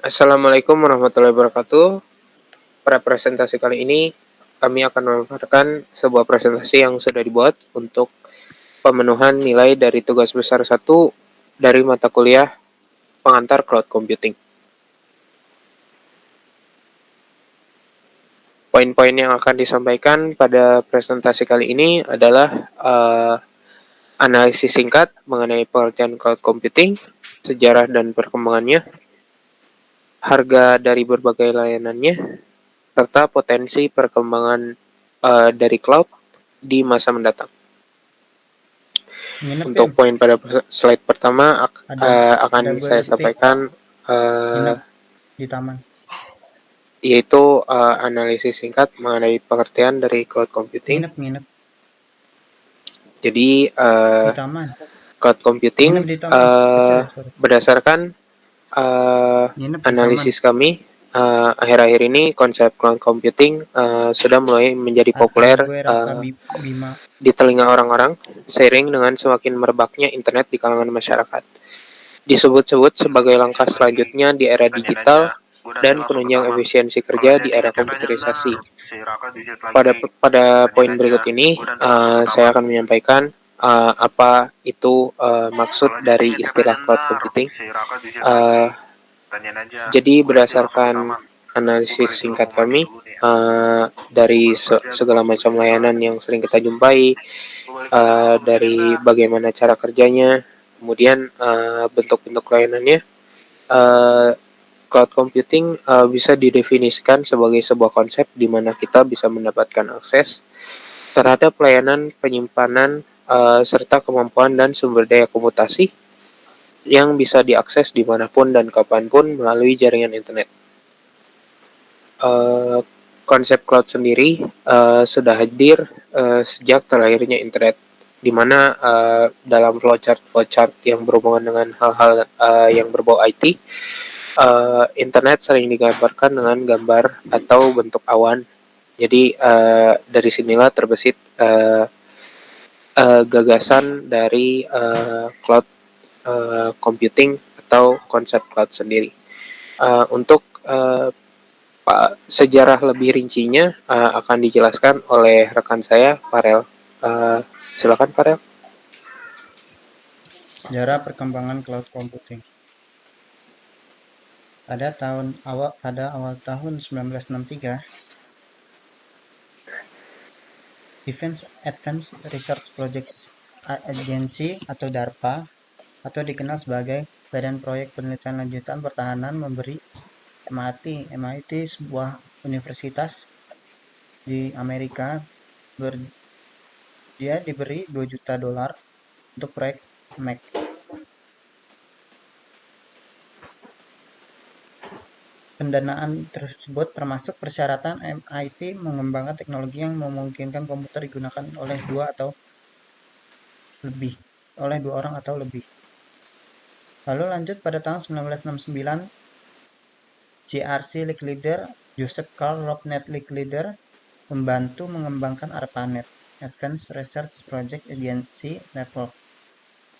Assalamualaikum warahmatullahi wabarakatuh. Pada presentasi kali ini, kami akan memaparkan sebuah presentasi yang sudah dibuat untuk pemenuhan nilai dari tugas besar 1 dari mata kuliah pengantar cloud computing. Poin-poin yang akan disampaikan pada presentasi kali ini adalah analisis singkat mengenai pengertian cloud computing, sejarah dan perkembangannya, harga dari berbagai layanannya, serta potensi perkembangan dari cloud di masa mendatang. Nginep, Untuk Pim. poin pada slide pertama Ada akan gue saya ketik sampaikan nginep di taman. yaitu analisis singkat mengenai pengertian dari cloud computing. Nginep Jadi di taman. cloud computing Nginep di taman. Kecil ya, sorry. berdasarkan Nginep di taman. analisis kami akhir-akhir ini konsep cloud computing sudah mulai menjadi populer Ada gue Raka Bima. di telinga orang-orang seiring dengan semakin merebaknya internet di kalangan masyarakat. Disebut-sebut sebagai langkah selanjutnya di era digital dan penunjang efisiensi kerja di era komputerisasi. Pada poin berikut ini, saya akan menyampaikan apa itu maksud dari istilah cloud computing. Jadi berdasarkan analisis singkat kami dari segala macam layanan yang sering kita jumpai, dari bagaimana cara kerjanya, kemudian bentuk-bentuk layanannya, cloud computing bisa didefinisikan sebagai sebuah konsep di mana kita bisa mendapatkan akses terhadap layanan penyimpanan serta kemampuan dan sumber daya komputasi yang bisa diakses dimanapun dan kapanpun melalui jaringan internet. Konsep cloud sendiri sudah hadir sejak terlahirnya internet, di mana dalam flowchart yang berhubungan dengan hal-hal yang berbau IT, internet sering digambarkan dengan gambar atau bentuk awan. Jadi dari sinilah terbesit gagasan dari cloud computing atau konsep cloud sendiri. Untuk sejarah lebih rincinya akan dijelaskan oleh rekan saya, Farel. Silakan, Farel. Sejarah perkembangan cloud computing. Pada awal tahun 1963, Defense Advanced Research Projects Agency atau DARPA atau dikenal sebagai Badan Proyek Penelitian Lanjutan Pertahanan memberi MIT sebuah universitas di Amerika. Dia diberi $2 juta untuk proyek Mac. Pendanaan tersebut termasuk persyaratan MIT mengembangkan teknologi yang memungkinkan komputer digunakan oleh dua orang atau lebih. Lalu lanjut pada tahun 1969, JRC Licklider, Joseph Carl Robnet Licklider, membantu mengembangkan ARPANET, Advanced Research Project Agency Network,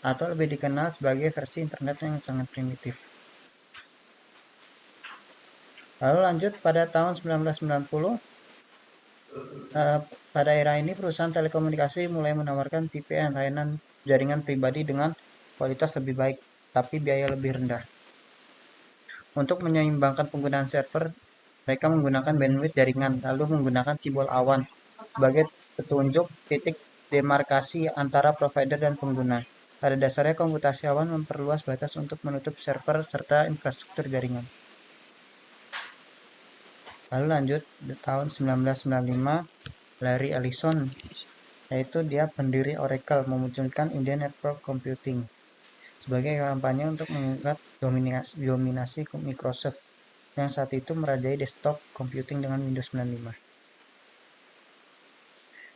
atau lebih dikenal sebagai versi internet yang sangat primitif. Lalu lanjut pada tahun 1990, pada era ini perusahaan telekomunikasi mulai menawarkan VPN, layanan jaringan pribadi dengan kualitas lebih baik, tapi biaya lebih rendah. Untuk menyeimbangkan penggunaan server, mereka menggunakan bandwidth jaringan, lalu menggunakan simbol awan sebagai petunjuk titik demarkasi antara provider dan pengguna. Pada dasarnya, komputasi awan memperluas batas untuk menutup server serta infrastruktur jaringan. Lalu lanjut di tahun 1995, Larry Ellison, yaitu dia pendiri Oracle, memunculkan Indian Network Computing sebagai kampanye untuk mengangkat dominasi Microsoft yang saat itu merajai desktop computing dengan Windows 95.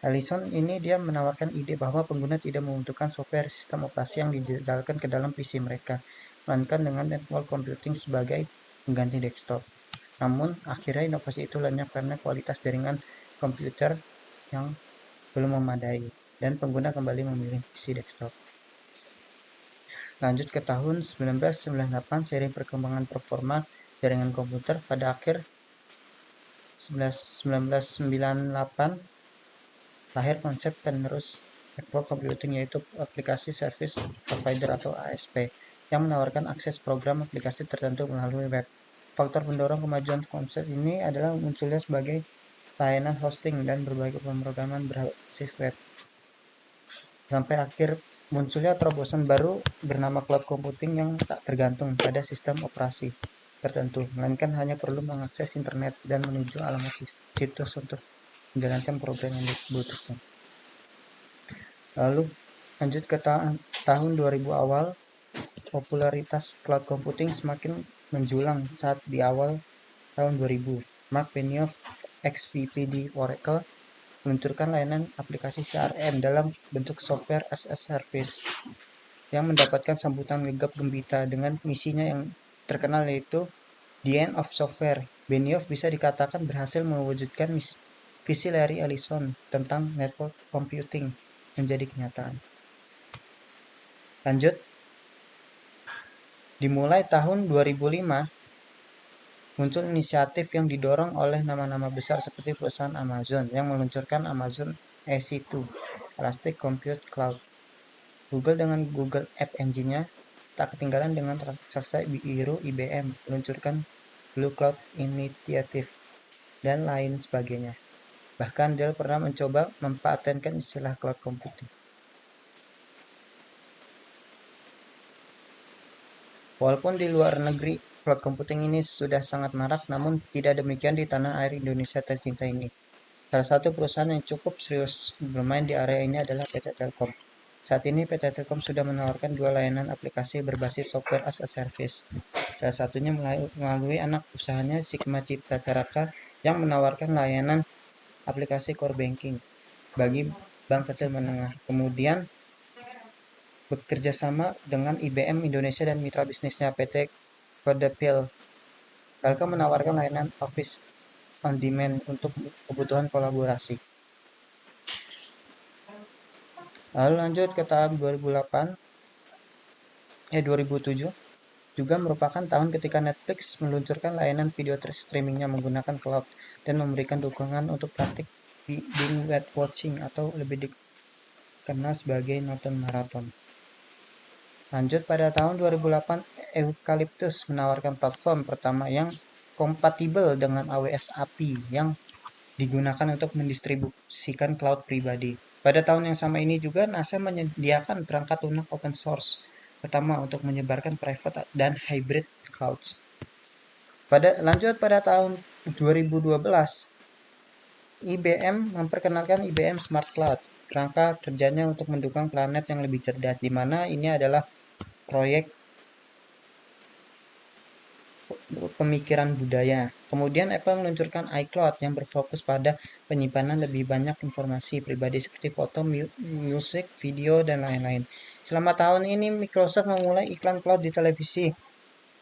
Ellison ini dia menawarkan ide bahwa pengguna tidak membutuhkan software sistem operasi yang dijalankan ke dalam PC mereka, melainkan dengan network computing sebagai pengganti desktop. Namun, akhirnya inovasi itu lenyap karena kualitas jaringan komputer yang belum memadai, dan pengguna kembali memilih PC desktop. Lanjut ke tahun 1998, seiring perkembangan performa jaringan komputer pada akhir 1998 lahir konsep penerus network computing yaitu aplikasi service provider atau ASP yang menawarkan akses program aplikasi tertentu melalui web. Faktor pendorong kemajuan konsep ini adalah munculnya sebagai layanan hosting dan berbagai pemrograman berbasis web. Sampai akhir munculnya terobosan baru bernama cloud computing yang tak tergantung pada sistem operasi tertentu, melainkan hanya perlu mengakses internet dan menuju alamat situs untuk menjalankan program yang dibutuhkan. Lalu lanjut ke tahun 2000 awal, popularitas cloud computing semakin menjulang saat di awal tahun 2000. Mark Benioff, ex-VP di Oracle, meluncurkan layanan aplikasi CRM dalam bentuk software as a service yang mendapatkan sambutan gegap gembita dengan misinya yang terkenal yaitu The End of Software. Benioff bisa dikatakan berhasil mewujudkan visi Larry Ellison tentang network computing menjadi kenyataan. Lanjut, dimulai tahun 2005, muncul inisiatif yang didorong oleh nama-nama besar seperti perusahaan Amazon yang meluncurkan Amazon EC2, Elastic Compute Cloud. Google dengan Google App Engine-nya tak ketinggalan dengan raksasa biru IBM meluncurkan Blue Cloud Initiative dan lain sebagainya. Bahkan Dell pernah mencoba mempatenkan istilah cloud computing. Walaupun di luar negeri cloud computing ini sudah sangat marak, namun tidak demikian di tanah air Indonesia tercinta ini. Salah satu perusahaan yang cukup serius bermain di area ini adalah PT Telkom. Saat ini PT Telkom sudah menawarkan dua layanan aplikasi berbasis software as a service. Salah satunya melalui anak usahanya Sigma Cipta Caraka yang menawarkan layanan aplikasi core banking bagi bank kecil menengah. Kemudian bekerja sama dengan IBM Indonesia dan mitra bisnisnya PT Kodapil. Telkom menawarkan layanan Office on Demand untuk kebutuhan kolaborasi. Lalu lanjut ke tahun 2007 juga merupakan tahun ketika Netflix meluncurkan layanan video streamingnya menggunakan cloud dan memberikan dukungan untuk praktik binge watching atau lebih dikenal sebagai nonton maraton. Lanjut pada tahun 2008, Eucalyptus menawarkan platform pertama yang kompatibel dengan AWS API yang digunakan untuk mendistribusikan cloud pribadi. Pada tahun yang sama ini juga NASA menyediakan perangkat lunak open source pertama untuk menyebarkan private dan hybrid clouds. Lanjut pada tahun 2012, IBM memperkenalkan IBM Smart Cloud, kerangka kerjanya untuk mendukung planet yang lebih cerdas, di mana ini adalah proyek pemikiran budaya. Kemudian Apple meluncurkan iCloud yang berfokus pada penyimpanan lebih banyak informasi pribadi seperti foto, musik, video, dan lain-lain. Selama tahun ini Microsoft memulai iklan cloud di televisi,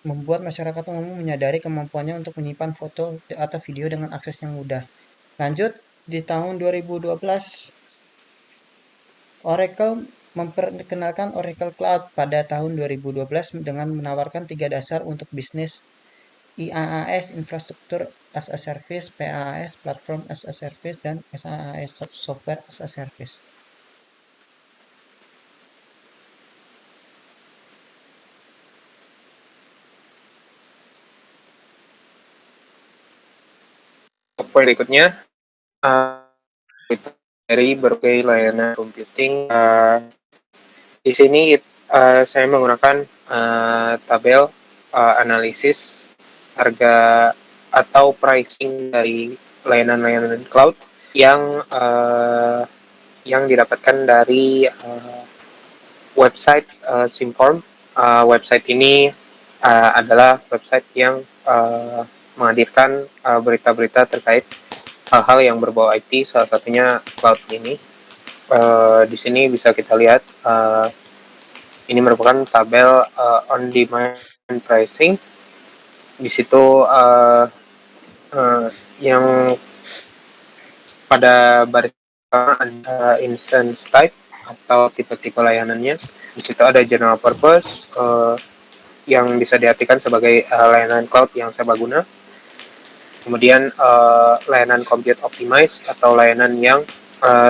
membuat masyarakat umum menyadari kemampuannya untuk menyimpan foto atau video dengan akses yang mudah. Lanjut, di tahun 2012, Oracle memperkenalkan Oracle Cloud pada tahun 2012 dengan menawarkan 3 dasar untuk bisnis IaaS Infrastructure as a Service, PaaS Platform as a Service, dan SaaS Software as a Service. Poin berikutnya, dari berbagai layanan computing. Di sini saya menggunakan tabel analisis harga atau pricing dari layanan-layanan cloud yang didapatkan dari website Simform. Website ini adalah website yang menghadirkan berita-berita terkait hal-hal yang berbau IT, salah satunya cloud ini. Di sini bisa kita lihat ini merupakan tabel on-demand pricing. Di situ yang pada baris ada instance type atau tipe-tipe layanannya. Di situ ada general purpose, yang bisa diartikan sebagai layanan cloud yang serbaguna. Kemudian layanan compute optimized atau layanan yang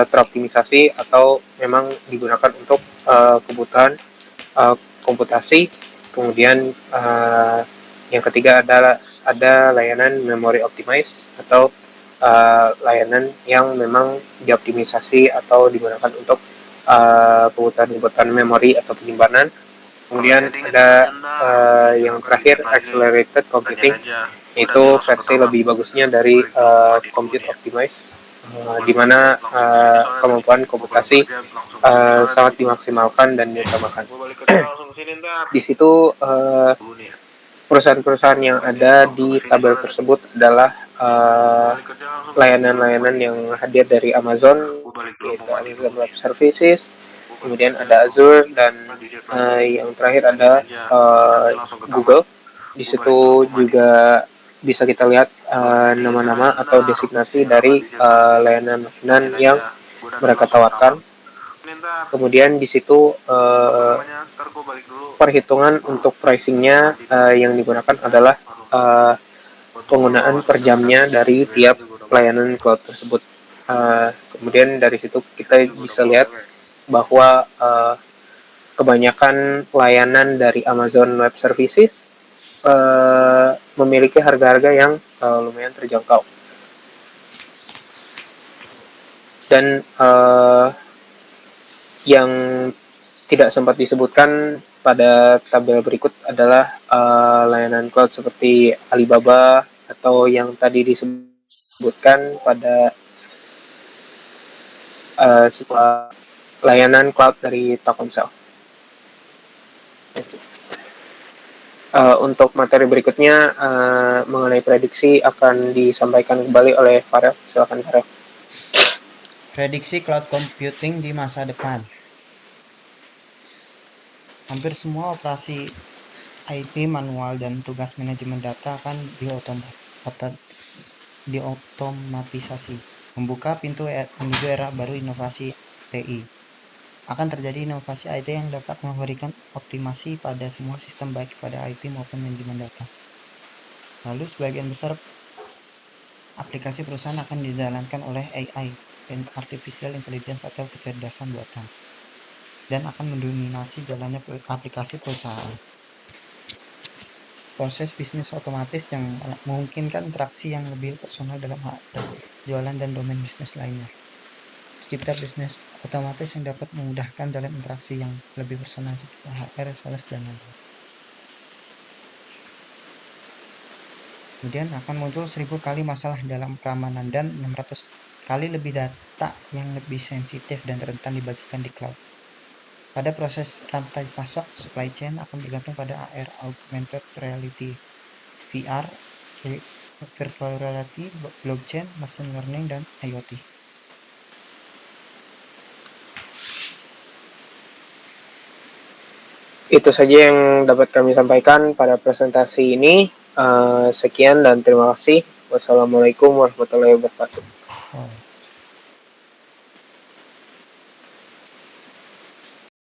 teroptimisasi atau memang digunakan untuk kebutuhan komputasi. Kemudian yang ketiga adalah ada layanan memory optimized atau layanan yang memang dioptimisasi atau digunakan untuk kebutuhan memori atau penyimpanan. Kemudian ada yang terakhir accelerated computing, itu versi lebih bagusnya dari compute optimized, di mana kemampuan komputasi sangat dimaksimalkan dan diutamakan. Di situ perusahaan-perusahaan yang ada di tabel tersebut adalah layanan-layanan yang hadir dari Amazon, yaitu Amazon Web Services, kemudian ada Azure, dan yang terakhir ada Google. Di situ juga bisa kita lihat nama-nama atau designasi dari layanan-layanan yang mereka tawarkan. Kemudian di situ perhitungan untuk pricingnya yang digunakan adalah penggunaan per jamnya dari tiap layanan cloud tersebut. Kemudian dari situ kita bisa lihat bahwa kebanyakan layanan dari Amazon Web Services memiliki harga-harga yang lumayan terjangkau. Dan yang tidak sempat disebutkan pada tabel berikut adalah layanan cloud seperti Alibaba atau yang tadi disebutkan pada sebuah layanan cloud dari Telkomsel. Untuk materi berikutnya mengenai prediksi akan disampaikan kembali oleh Farel. Silakan Farel. Prediksi cloud computing di masa depan. Hampir semua operasi IT manual dan tugas manajemen data akan diotomatisasi, membuka pintu menuju era baru inovasi TI. Akan terjadi inovasi IT yang dapat memberikan optimasi pada semua sistem baik pada IT maupun manajemen data. Lalu sebagian besar aplikasi perusahaan akan dijalankan oleh AI, Artificial Intelligence atau kecerdasan buatan, dan akan mendominasi jalannya aplikasi perusahaan. Proses bisnis otomatis yang memungkinkan interaksi yang lebih personal dalam jualan dan domain bisnis lainnya. Tercipta bisnis otomatis yang dapat memudahkan dalam interaksi yang lebih personal seperti HR, sales, dan lain-lain. Kemudian akan muncul 1000 kali masalah dalam keamanan dan 600 kali lebih data yang lebih sensitif dan rentan dibagikan di cloud. Pada proses rantai pasok, supply chain akan bergantung pada AR, augmented reality, VR, virtual reality, blockchain, machine learning, dan IoT. Itu saja yang dapat kami sampaikan pada presentasi ini. Sekian dan terima kasih. Wassalamualaikum warahmatullahi wabarakatuh.